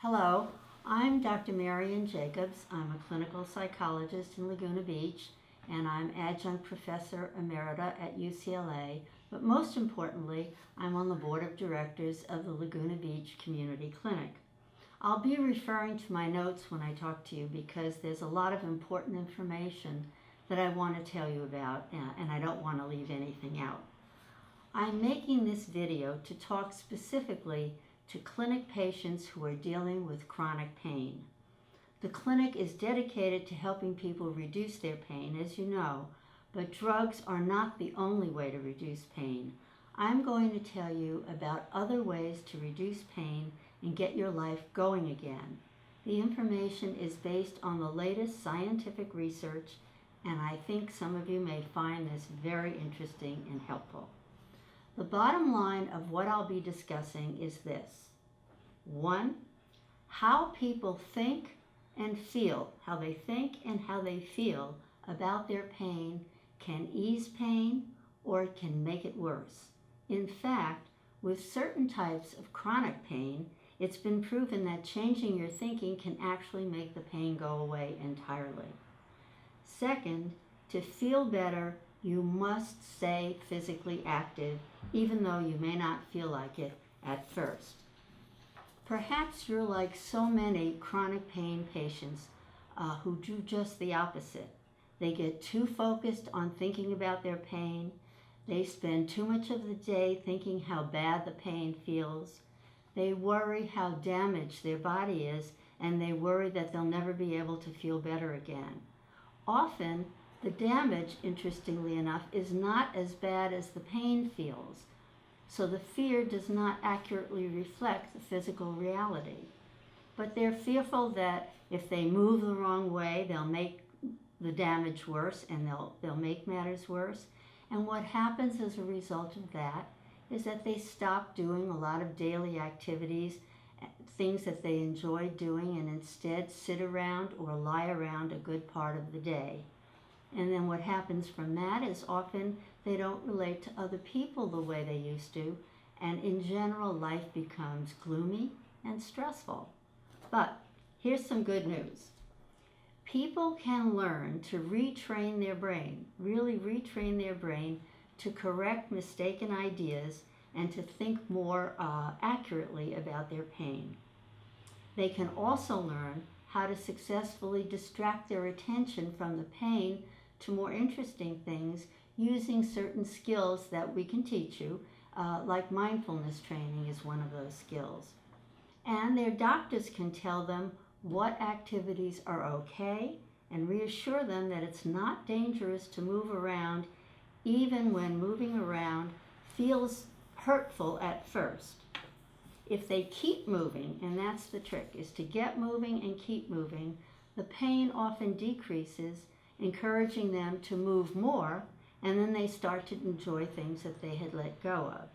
Hello, I'm Dr. Marian Jacobs. I'm a clinical psychologist in Laguna Beach, and I'm adjunct professor emerita at UCLA, but most importantly, I'm on the board of directors of the Laguna Beach Community Clinic. I'll be referring to my notes when I talk to you because there's a lot of important information that I want to tell you about, and I don't want to leave anything out. I'm making this video to talk specifically to clinic patients who are dealing with chronic pain. The clinic is dedicated to helping people reduce their pain, as you know, but drugs are not the only way to reduce pain. I'm going to tell you about other ways to reduce pain and get your life going again. The information is based on the latest scientific research, and I think some of you may find this very interesting and helpful. The bottom line of what I'll be discussing is this. 1, how people think and feel, how they think and how they feel about their pain can ease pain or it can make it worse. In fact, with certain types of chronic pain, it's been proven that changing your thinking can actually make the pain go away entirely. Second, to feel better, you must stay physically active, even though you may not feel like it at first. Perhaps you're like so many chronic pain patients who do just the opposite. They get too focused on thinking about their pain. They spend too much of the day thinking how bad the pain feels. They worry how damaged their body is, and they worry that they'll never be able to feel better again. Often, the damage, interestingly enough, is not as bad as the pain feels, so the fear does not accurately reflect the physical reality. But they're fearful that if they move the wrong way, they'll make the damage worse and they'll make matters worse. And what happens as a result of that is that they stop doing a lot of daily activities, things that they enjoy doing, and instead sit around or lie around a good part of the day. And then what happens from that is often they don't relate to other people the way they used to, and in general life becomes gloomy and stressful. But here's some good news. People can learn to retrain their brain, really retrain their brain to correct mistaken ideas and to think more accurately about their pain. They can also learn how to successfully distract their attention from the pain to more interesting things using certain skills that we can teach you, like mindfulness training is one of those skills. And their doctors can tell them what activities are okay and reassure them that it's not dangerous to move around, even when moving around feels hurtful at first. If they keep moving, and that's the trick, is to get moving and keep moving, the pain often decreases, encouraging them to move more, and then they start to enjoy things that they had let go of.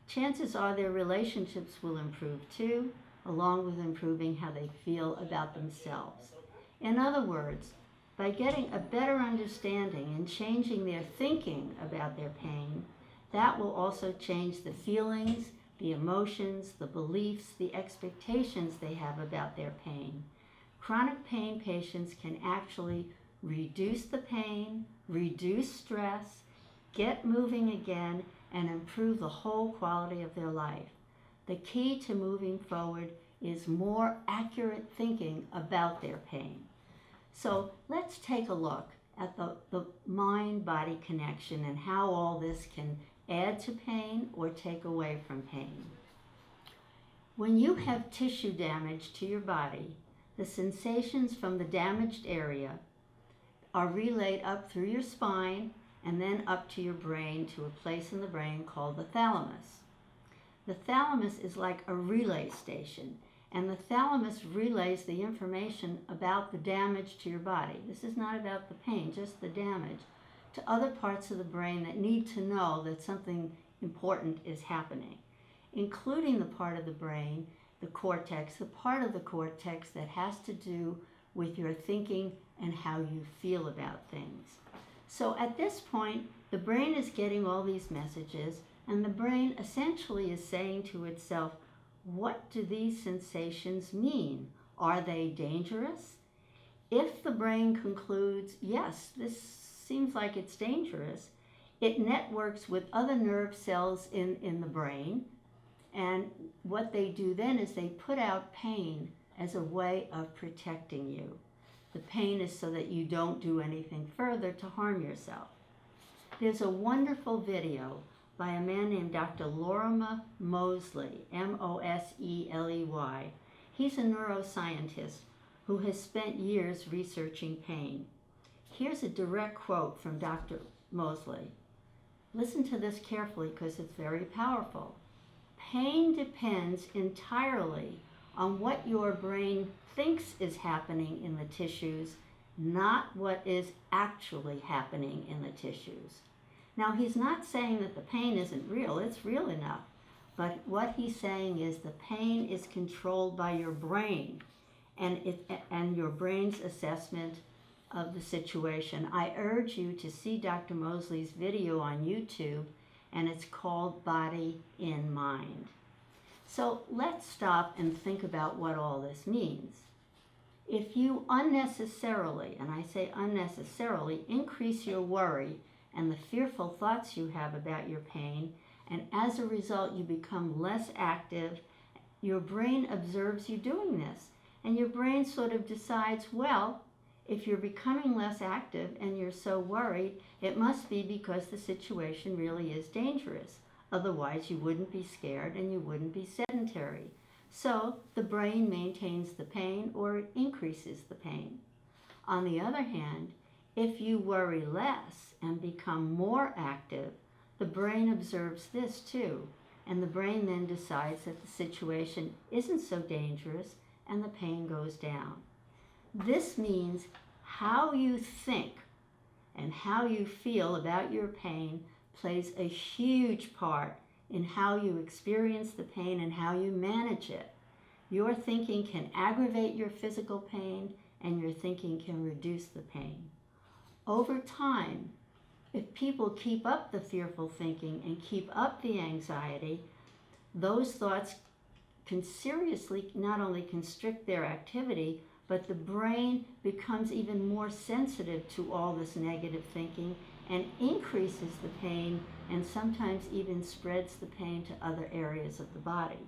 Chances are their relationships will improve too, along with improving how they feel about themselves. In other words, by getting a better understanding and changing their thinking about their pain, that will also change the feelings, the emotions, the beliefs, the expectations they have about their pain. Chronic pain patients can actually reduce the pain, reduce stress, get moving again, and improve the whole quality of their life. The key to moving forward is more accurate thinking about their pain. So let's take a look at the mind-body connection and how all this can add to pain or take away from pain. When you have tissue damage to your body, the sensations from the damaged area are relayed up through your spine and then up to your brain to a place in the brain called the thalamus. The thalamus is like a relay station, and the thalamus relays the information about the damage to your body. This is not about the pain, just the damage, to other parts of the brain that need to know that something important is happening, including the part of the brain, the cortex, the part of the cortex that has to do with your thinking and how you feel about things. So at this point, the brain is getting all these messages, and the brain essentially is saying to itself, What do these sensations mean? Are they dangerous? If the brain concludes, yes, this seems like it's dangerous, it networks with other nerve cells in the brain, and what they do then is they put out pain as a way of protecting you. The pain is so that you don't do anything further to harm yourself. There's a wonderful video by a man named Dr. Laura Mosley, Mosley. He's a neuroscientist who has spent years researching pain. Here's a direct quote from Dr. Mosley. Listen to this carefully because it's very powerful. Pain depends entirely on what your brain thinks is happening in the tissues, not what is actually happening in the tissues. Now, he's not saying that the pain isn't real. It's real enough. But what he's saying is the pain is controlled by your brain and your brain's assessment of the situation. I urge you to see Dr. Mosley's video on YouTube, and it's called Body in Mind. So let's stop and think about what all this means. If you unnecessarily, and I say unnecessarily, increase your worry and the fearful thoughts you have about your pain, and as a result you become less active, your brain observes you doing this. And your brain sort of decides, well, if you're becoming less active and you're so worried, it must be because the situation really is dangerous. Otherwise, you wouldn't be scared and you wouldn't be sedentary. So the brain maintains the pain or it increases the pain. On the other hand, if you worry less and become more active, the brain observes this too, and the brain then decides that the situation isn't so dangerous and the pain goes down. This means how you think and how you feel about your pain plays a huge part in how you experience the pain and how you manage it. Your thinking can aggravate your physical pain, and your thinking can reduce the pain. Over time, if people keep up the fearful thinking and keep up the anxiety, those thoughts can seriously not only constrict their activity, but the brain becomes even more sensitive to all this negative thinking and increases the pain and sometimes even spreads the pain to other areas of the body.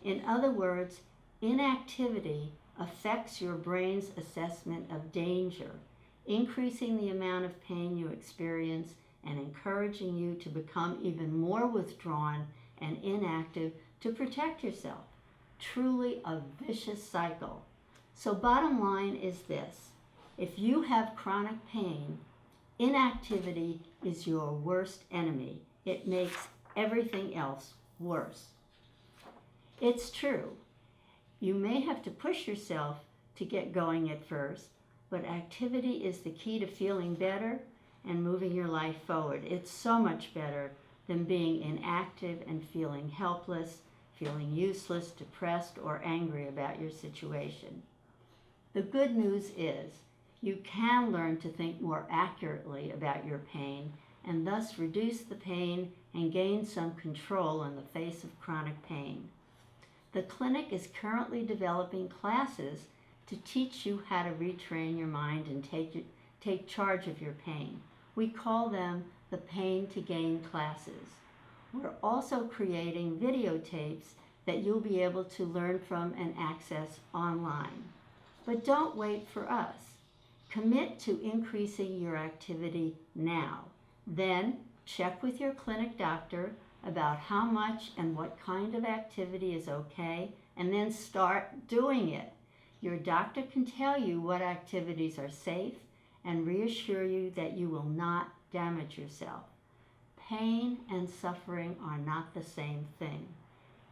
In other words, inactivity affects your brain's assessment of danger, increasing the amount of pain you experience and encouraging you to become even more withdrawn and inactive to protect yourself. Truly a vicious cycle. So bottom line is this: if you have chronic pain, inactivity is your worst enemy. It makes everything else worse. It's true. You may have to push yourself to get going at first, but activity is the key to feeling better and moving your life forward. It's so much better than being inactive and feeling helpless, feeling useless, depressed, or angry about your situation. The good news is you can learn to think more accurately about your pain and thus reduce the pain and gain some control in the face of chronic pain. The clinic is currently developing classes to teach you how to retrain your mind and take charge of your pain. We call them the Pain to Gain classes. We're also creating videotapes that you'll be able to learn from and access online. But don't wait for us. Commit to increasing your activity now. Then check with your clinic doctor about how much and what kind of activity is okay, and then start doing it. Your doctor can tell you what activities are safe and reassure you that you will not damage yourself. Pain and suffering are not the same thing.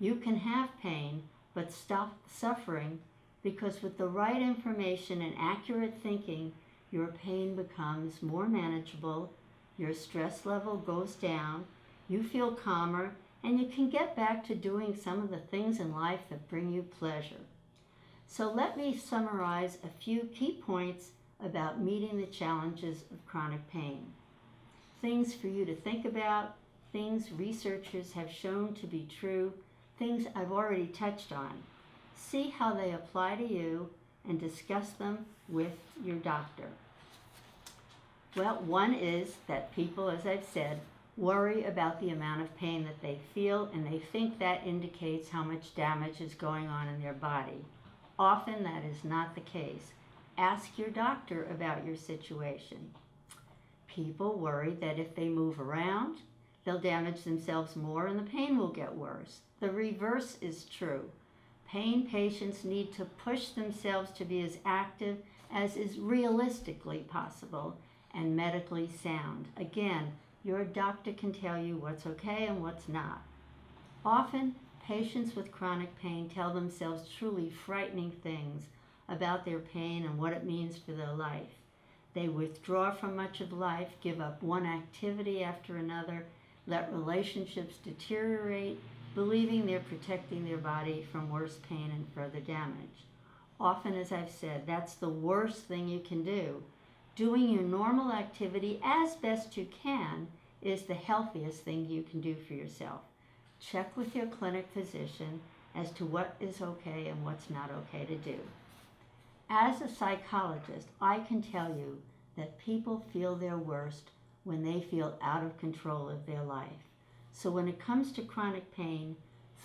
You can have pain, but stop suffering, because with the right information and accurate thinking, your pain becomes more manageable, your stress level goes down, you feel calmer, and you can get back to doing some of the things in life that bring you pleasure. So let me summarize a few key points about meeting the challenges of chronic pain. Things for you to think about, things researchers have shown to be true, things I've already touched on. See how they apply to you and discuss them with your doctor. Well, one is that people, as I've said, worry about the amount of pain that they feel, and they think that indicates how much damage is going on in their body. Often that is not the case. Ask your doctor about your situation. People worry that if they move around, they'll damage themselves more and the pain will get worse. The reverse is true. Pain patients need to push themselves to be as active as is realistically possible and medically sound. Again, your doctor can tell you what's okay and what's not. Often, patients with chronic pain tell themselves truly frightening things about their pain and what it means for their life. They withdraw from much of life, give up one activity after another, let relationships deteriorate, believing they're protecting their body from worse pain and further damage. Often, as I've said, that's the worst thing you can do. Doing your normal activity as best you can is the healthiest thing you can do for yourself. Check with your clinic physician as to what is okay and what's not okay to do. As a psychologist, I can tell you that people feel their worst when they feel out of control of their life. So when it comes to chronic pain,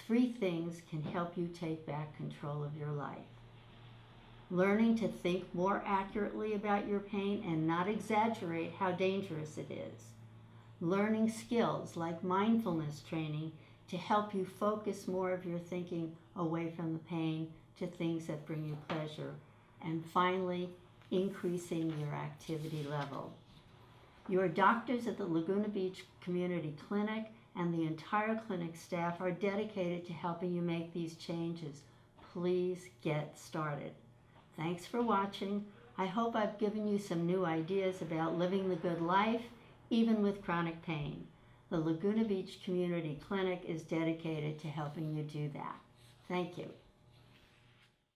3 things can help you take back control of your life. Learning to think more accurately about your pain and not exaggerate how dangerous it is. Learning skills like mindfulness training to help you focus more of your thinking away from the pain to things that bring you pleasure. And finally, increasing your activity level. Your doctors at the Laguna Beach Community Clinic and the entire clinic staff are dedicated to helping you make these changes. Please get started. Thanks for watching. I hope I've given you some new ideas about living the good life, even with chronic pain. The Laguna Beach Community Clinic is dedicated to helping you do that. Thank you.